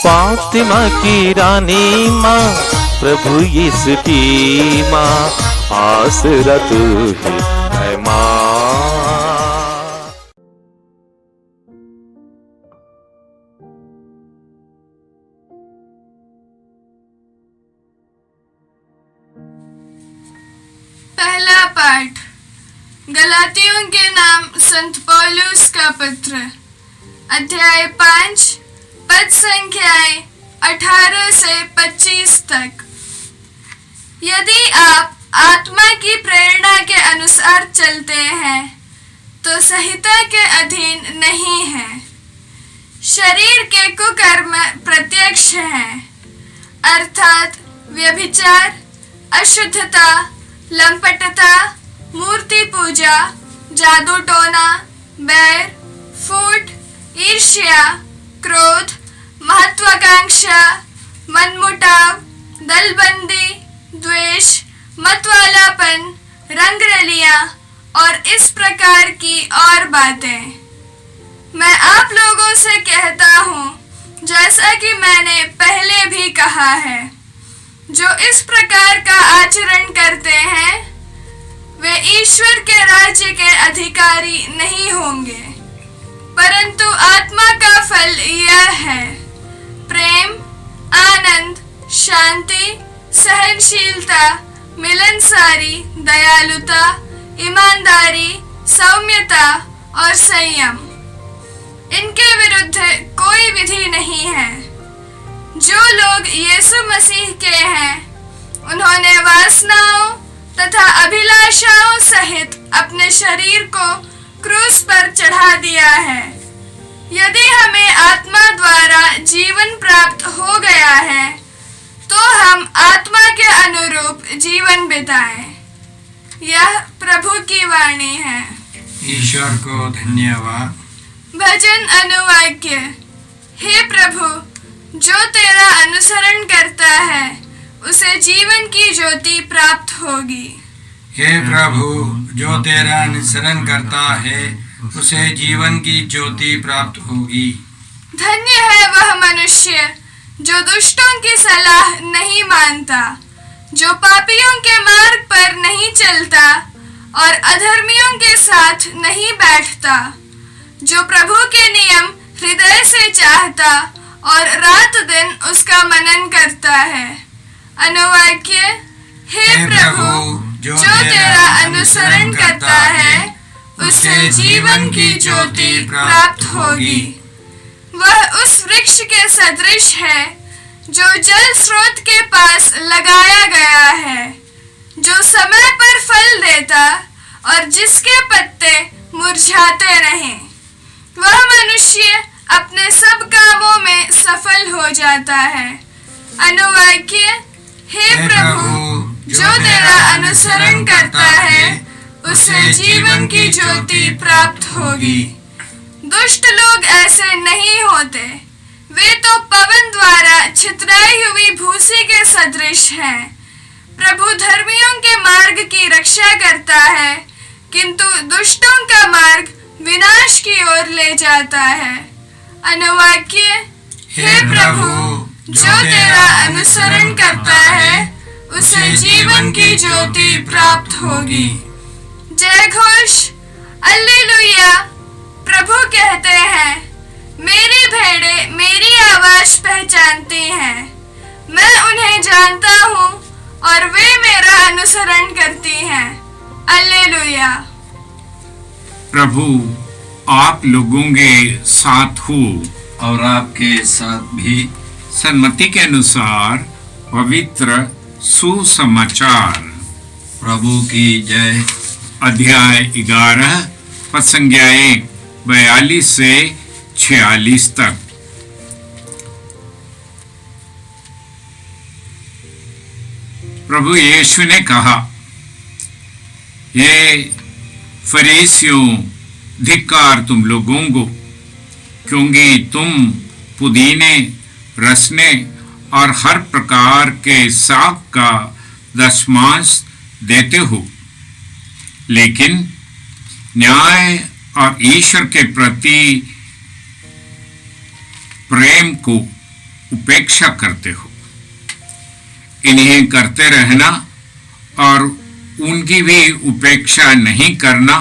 फातिमा की रानी माँ, प्रभु यीशु की माँ, आसरा तू ही है माँ। पहला पाठ गलातियों के नाम संत पौलुस का पत्र, अध्याय 5, पद संख्याएं 18 से 25 तक। यदि आप आत्मा की प्रेरणा के अनुसार चलते हैं तो संहिता के अधीन नहीं हैं। शरीर के कुकर्म प्रत्यक्ष हैं, अर्थात व्यभिचार, अशुद्धता, लंपटता, मूर्ति पूजा, जादू टोना, बैर, फूट, ईर्ष्या, क्रोध, महत्वाकांक्षा, मनमुटाव, दलबंदी, द्वेष, मतवालापन, रंगरलियां और इस प्रकार की और बातें। मैं आप लोगों से कहता हूँ, जैसा कि मैंने पहले भी कहा है, जो इस प्रकार का आचरण करते हैं वे ईश्वर के राज्य के अधिकारी नहीं होंगे। परंतु आत्मा का फल यह है: प्रेम, आनंद, शांति, सहनशीलता, मिलनसारी, दयालुता, ईमानदारी, सौम्यता और संयम। इनके विरुद्ध कोई विधि नहीं है। जो लोग यीशु मसीह के हैं, उन्होंने वासनाओं तथा अभिलाषाओं सहित अपने शरीर को क्रूस पर चढ़ा दिया है। यदि हमें आत्मा द्वारा जीवन प्राप्त हो गया है तो हम आत्मा के अनुरूप जीवन बिताएं। यह प्रभु की वाणी है। ईश्वर को धन्यवाद। भजन अनुवाक्य। हे प्रभु, जो तेरा अनुसरण करता है उसे जीवन की ज्योति प्राप्त होगी। हे प्रभु, जो तेरा अनुसरण करता है उसे जीवन की ज्योति प्राप्त होगी। धन्य है वह मनुष्य जो दुष्टों की सलाह नहीं मानता, जो पापियों के मार्ग पर नहीं चलता और अधर्मियों के साथ नहीं बैठता, जो प्रभु के नियम हृदय से चाहता और रात दिन उसका मनन करता है। अनुवाक्य। हे प्रभु, जो तेरा अनुसरण करता है उसे जीवन की ज्योति प्राप्त होगी। वह उस वृक्ष के सदृश है जो जल स्रोत के पास लगाया गया है, जो समय पर फल देता और जिसके पत्ते मुरझाते नहीं। वह मनुष्य अपने सब कामों में सफल हो जाता है। अनुवाक्य। हे प्रभु, जो तेरा अनुसरण करता है उसे जीवन की ज्योति प्राप्त होगी। दुष्ट लोग ऐसे नहीं होते, वे तो पवन द्वारा छितराई हुई भूसी के सदृश हैं। प्रभु धर्मियों के मार्ग की रक्षा करता है, किंतु दुष्टों का मार्ग विनाश की ओर ले जाता है। अनुवाक्य। हे प्रभु, जो तेरा अनुसरण करता है उसे जीवन की ज्योति प्राप्त होगी। जय घोष। अल्लेलुया। प्रभु कहते हैं, मेरी भेड़ें मेरी आवाज पहचानती हैं, मैं उन्हें जानता हूँ और वे मेरा अनुसरण करती हैं। अल्लेलुया। प्रभु आप लोगों के साथ हो और आपके साथ भी। सन्मति के अनुसार पवित्र सुसमाचार। प्रभु की जय। अध्याय 11 पद संख्याएं 42 से 46 तक। प्रभु यीशु ने कहा, ये फरीसियों, धिक्कार तुम लोगों को, क्योंकि तुम पुदीने, रसने और हर प्रकार के साग का दशमांश देते हो, लेकिन न्याय और ईश्वर के प्रति प्रेम को उपेक्षा करते हो। इन्हें करते रहना और उनकी भी उपेक्षा नहीं करना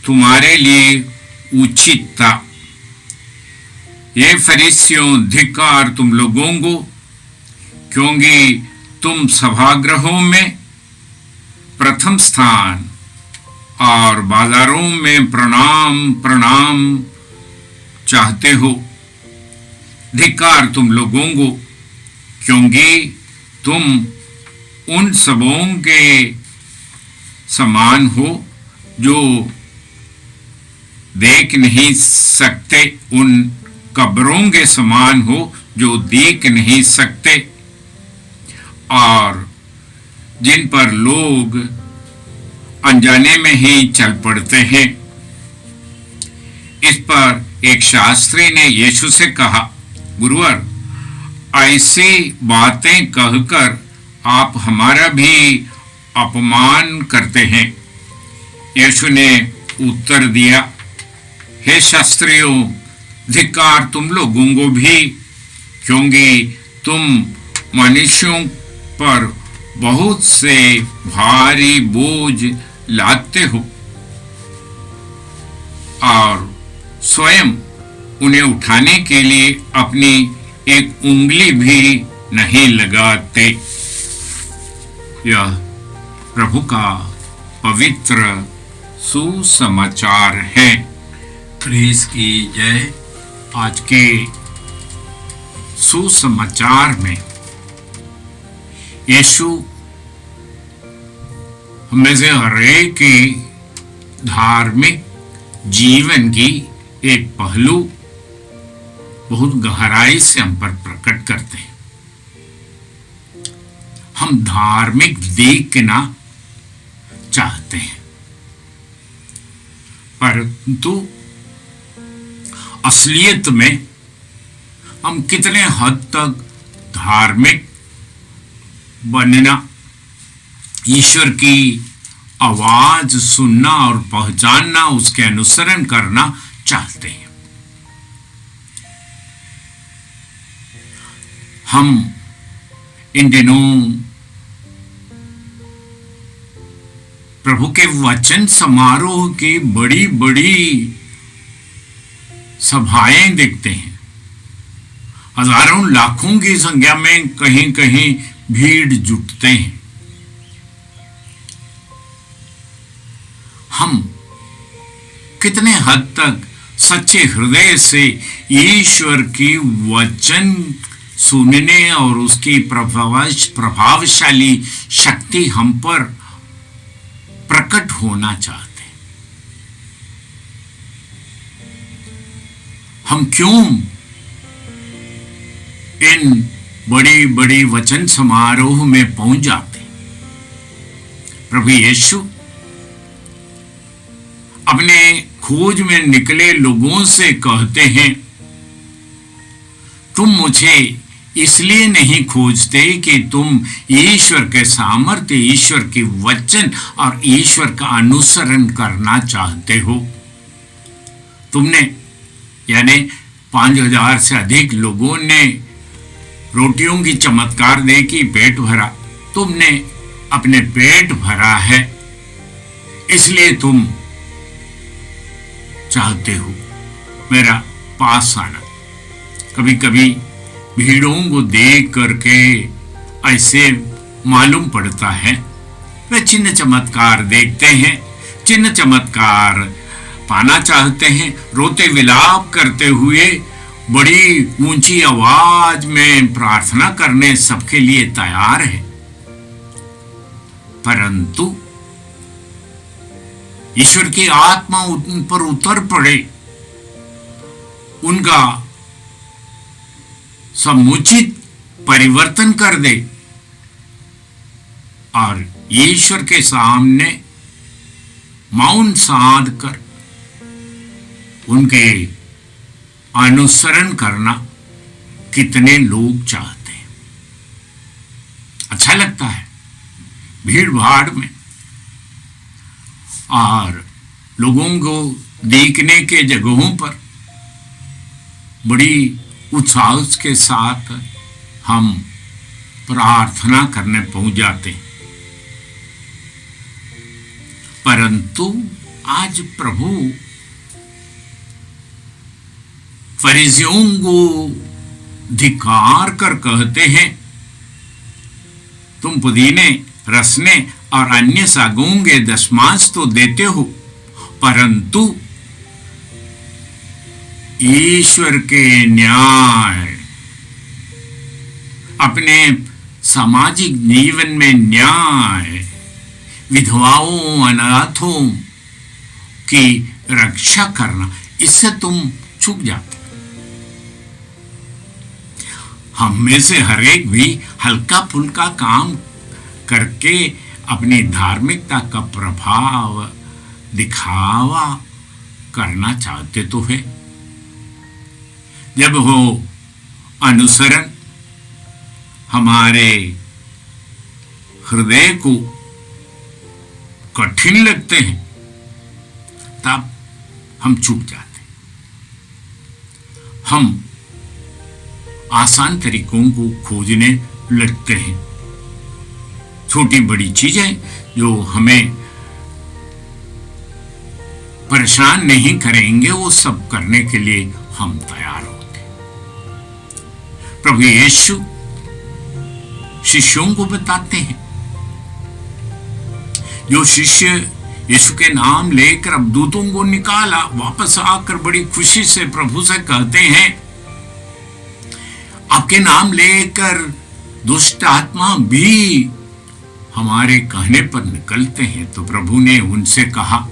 तुम्हारे लिए उचित था। ये फरीसियों, धिक्कार तुम लोगों को, क्योंकि तुम सभागृहों में प्रथम स्थान और बाजारों में प्रणाम प्रणाम चाहते हो। धिक्कार तुम लोगों को, क्योंकि तुम उन सबों के समान हो जो देख नहीं सकते, उन कब्रों के समान हो जो देख नहीं सकते, और जिन पर लोग अनजाने में ही चल पड़ते हैं। इस पर एक शास्त्री ने यीशु से कहा, गुरुवर, ऐसी बातें कहकर आप हमारा भी अपमान करते हैं। यीशु ने उत्तर दिया, हे शास्त्रियों, धिक्कार तुम लोगों को भी, क्योंकि तुम मनुष्यों पर बहुत से भारी बोझ लादते हो और स्वयं उन्हें उठाने के लिए अपनी एक उंगली भी नहीं लगाते। यह प्रभु का पवित्र सुसमाचार है। प्रेस की जय। आज के सुसमाचार में यीशु हमें से हरेक की धार्मिक जीवन की एक पहलू बहुत गहराई से हम पर प्रकट करते हैं। हम धार्मिक देखना चाहते हैं, परंतु असलियत में हम कितने हद तक धार्मिक बनना, ईश्वर की आवाज सुनना और पहचानना, उसके अनुसरण करना चाहते हैं। हम इन दिनों प्रभु के वचन समारोह की बड़ी बड़ी सभाएं देखते हैं। हजारों लाखों की संख्या में कहीं कहीं भीड़ जुटते हैं। हम कितने हद तक सच्चे हृदय से ईश्वर की वचन सुनने और उसकी प्रभावशाली शक्ति हम पर प्रकट होना चाहते हैं। हम क्यों इन बड़ी बड़ी वचन समारोह में पहुंच जाते हैं? प्रभु यीशु अपने खोज में निकले लोगों से कहते हैं, तुम मुझे इसलिए नहीं खोजते कि तुम ईश्वर के सामर्थ्य, ईश्वर के वचन और ईश्वर का अनुसरण करना चाहते हो। तुमने यानी 5000 से अधिक लोगों ने रोटियों की चमत्कार देखी, पेट भरा। तुमने अपने पेट भरा है, इसलिए तुम चाहते हो मेरा पास आना। कभी कभी भीड़ों को देख करके ऐसे मालूम पड़ता है वे चिन्ह चमत्कार देखते हैं, चिन्ह चमत्कार पाना चाहते हैं, रोते विलाप करते हुए बड़ी ऊंची आवाज में प्रार्थना करने सबके लिए तैयार है। परंतु ईश्वर की आत्मा उन पर उतर पड़े, उनका समुचित परिवर्तन कर दे और ईश्वर के सामने मौन साध कर उनके अनुसरण करना कितने लोग चाहते हैं। अच्छा लगता है भीड़ भाड़ में और लोगों को देखने के जगहों पर बड़ी उत्साह के साथ हम प्रार्थना करने पहुंच जाते हैं। परंतु आज प्रभु फरीसियों को धिक्कार कर कहते हैं, तुम पुदीने, रसने और अन्य सागों के दशमांश तो देते हो, परंतु ईश्वर के न्याय, अपने सामाजिक जीवन में न्याय, विधवाओं, अनाथों की रक्षा करना, इससे तुम चूक जाते। हम में से हर एक भी हल्का फुल्का काम करके अपनी धार्मिकता का प्रभाव दिखावा करना चाहते तो है। जब हो अनुसरण हमारे हृदय को कठिन लगते हैं, तब हम चूक जाते हैं। हम आसान तरीकों को खोजने लगते हैं। छोटी बड़ी चीजें जो हमें परेशान नहीं करेंगे, वो सब करने के लिए हम तैयार होते हैं। प्रभु यीशु शिष्यों को बताते हैं, जो शिष्य यीशु के नाम लेकर अब दूतों को निकाला, वापस आकर बड़ी खुशी से प्रभु से कहते हैं, आपके नाम लेकर दुष्ट आत्मा भी हमारे कहने पर निकलते हैं। तो प्रभु ने उनसे कहा,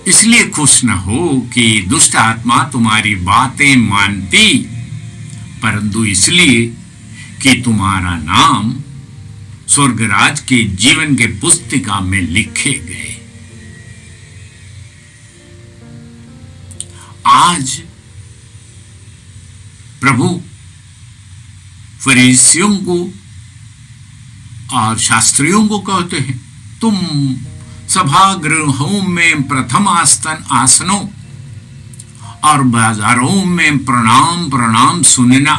इसलिए खुश न हो कि दुष्ट आत्मा तुम्हारी बातें मानती, परंतु इसलिए कि तुम्हारा नाम स्वर्गराज के जीवन के पुस्तिका में लिखे गए। आज प्रभु फरीसियों को और शास्त्रियों को कहते हैं, तुम सभागृहों में प्रथम आसनों और बाजारों में प्रणाम प्रणाम सुनना,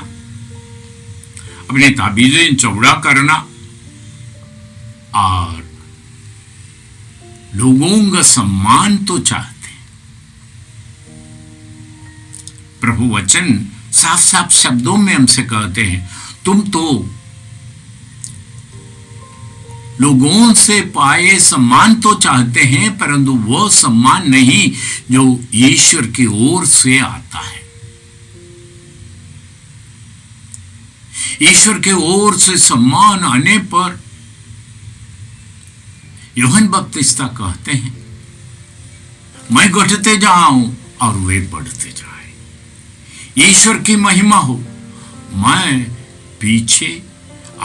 अपने ताबीजें चौड़ा करना और लोगों का सम्मान तो चाहते। प्रभु वचन साफ साफ शब्दों में हमसे कहते हैं, तुम तो लोगों से पाए सम्मान तो चाहते हैं, परंतु वो सम्मान नहीं जो ईश्वर की ओर से आता है। ईश्वर के ओर से सम्मान आने पर यूहन्ना बपतिस्ता कहते हैं, मैं घटते जाऊं और वे बढ़ते जाएं। ईश्वर की महिमा हो, मैं पीछे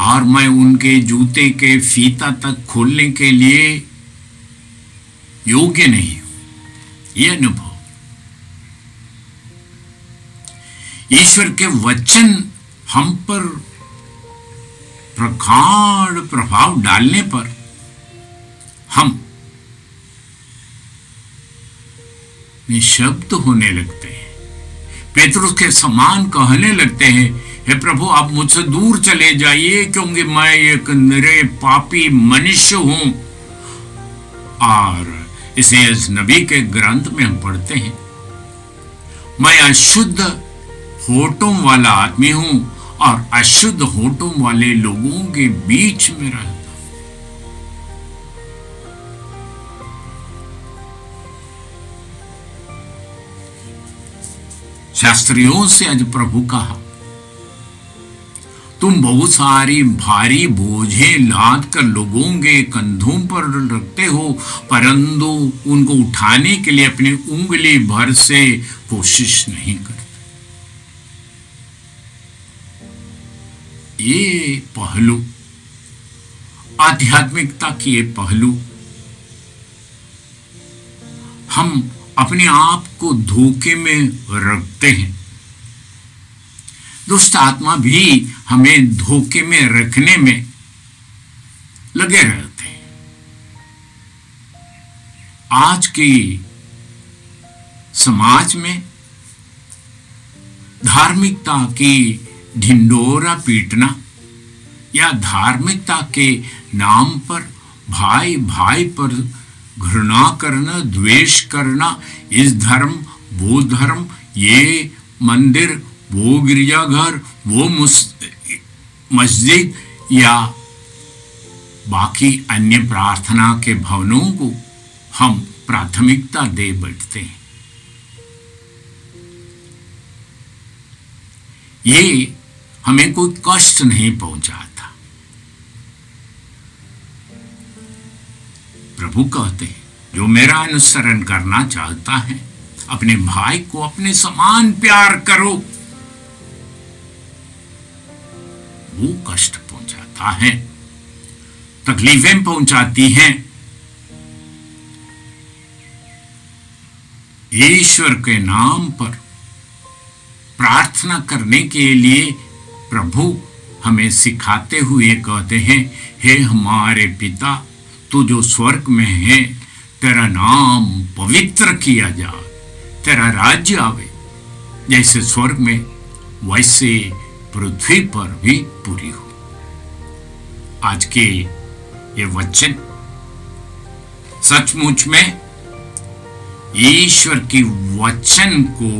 और मैं उनके जूते के फीता तक खोलने के लिए योग्य नहीं हूं। यह अनुभव ईश्वर के वचन हम पर प्रगाढ़ प्रभाव डालने पर हम निशब्द होने लगते हैं। पेतरुस के समान कहने लगते हैं, हे प्रभु आप मुझसे दूर चले जाइए, क्योंकि मैं एक निरे पापी मनुष्य हूं। और इसे इस नबी के ग्रंथ में हम पढ़ते हैं, मैं अशुद्ध होठों वाला आदमी हूं और अशुद्ध होठों वाले लोगों के बीच में रहता। शास्त्रियों से आज प्रभु कहा, तुम बहुत सारी भारी बोझे लाद कर लोगों के कंधों पर रखते हो, परंतु उनको उठाने के लिए अपनी उंगली भर से कोशिश नहीं करते। ये पहलू, आध्यात्मिकता की ये पहलू, हम अपने आप को धोखे में रखते हैं। दुष्ट आत्मा भी हमें धोखे में रखने में लगे रहते हैं। आज की समाज में धार्मिकता की ढिंडोरा पीटना या धार्मिकता के नाम पर भाई भाई पर घृणा करना, द्वेष करना, इस धर्म वो धर्म, ये मंदिर वो गिरजाघर वो मस्जिद या बाकी अन्य प्रार्थना के भवनों को हम प्राथमिकता दे बैठते हैं। ये हमें कोई कष्ट नहीं पहुंचाता। प्रभु कहते हैं जो मेरा अनुसरण करना चाहता है अपने भाई को अपने समान प्यार करो। वो कष्ट पहुंचाता है, तकलीफें पहुंचाती हैं। ईश्वर के नाम पर प्रार्थना करने के लिए प्रभु हमें सिखाते हुए कहते हैं, हे हमारे पिता तू जो स्वर्ग में है, तेरा नाम पवित्र किया जाए, तेरा राज्य आवे, जैसे स्वर्ग में वैसे पृथ्वी पर भी पूरी हो। आज के ये वचन सचमुच में ईश्वर की वचन को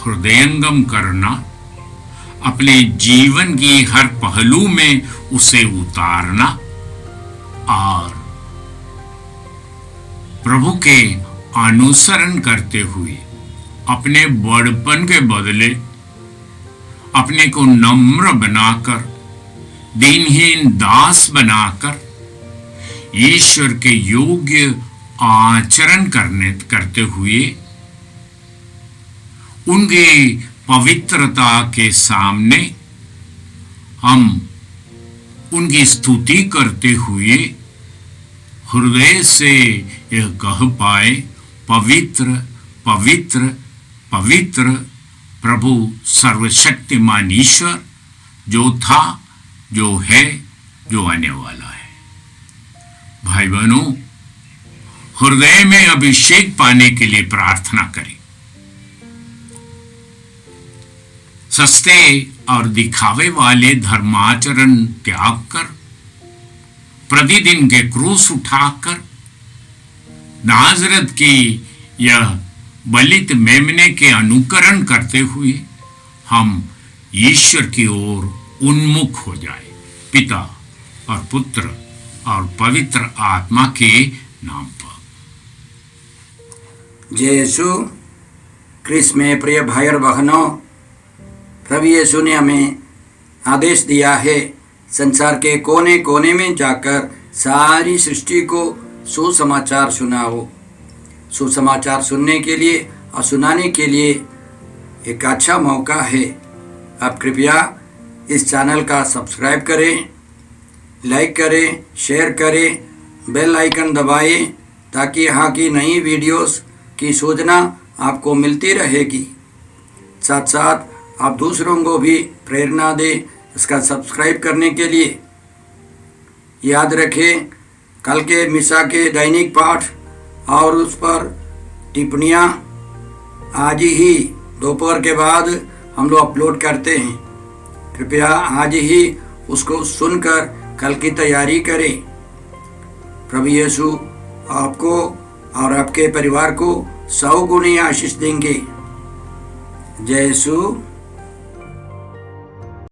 हृदयंगम करना, अपने जीवन की हर पहलू में उसे उतारना और प्रभु के अनुसरण करते हुए अपने बड़पन के बदले अपने को नम्र बनाकर, दीनहीन दास बनाकर ईश्वर के योग्य आचरण करते हुए उनके पवित्रता के सामने हम उनकी स्तुति करते हुए हृदय से यह कह पाए, पवित्र पवित्र पवित्र प्रभु सर्वशक्तिमान ईश्वर, जो था, जो है, जो आने वाला है। भाई बहनों, हृदय में अभिषेक पाने के लिए प्रार्थना करें। सस्ते और दिखावे वाले धर्माचरण त्याग कर, प्रतिदिन के क्रूस उठाकर नाजरत की यह बलित मेमने के अनुकरण करते हुए हम ईश्वर की ओर उन्मुख हो जाए। पिता और पुत्र और पवित्र आत्मा के नाम पर। जय यीशु क्रिस्त में प्रिय भाई और बहनों, प्रभु यीशु ने हमें आदेश दिया है संसार के कोने कोने में जाकर सारी सृष्टि को सुसमाचार सुनाओ। सुसमाचार सुनने के लिए और सुनाने के लिए एक अच्छा मौका है। आप कृपया इस चैनल का सब्सक्राइब करें, लाइक करें, शेयर करें, बेल आइकन दबाएं ताकि यहाँ की नई वीडियोस की सूचना आपको मिलती रहेगी। साथ साथ आप दूसरों को भी प्रेरणा दें इसका सब्सक्राइब करने के लिए। याद रखें, कल के मिसा के दैनिक पाठ और उस पर टिप्पणियाँ आज ही दोपहर के बाद हम लोग अपलोड करते हैं। कृपया आज ही उसको सुनकर कल की तैयारी करें। प्रभु यीशु आपको और आपके परिवार को 100 गुनी आशीष देंगे। जय यीशु।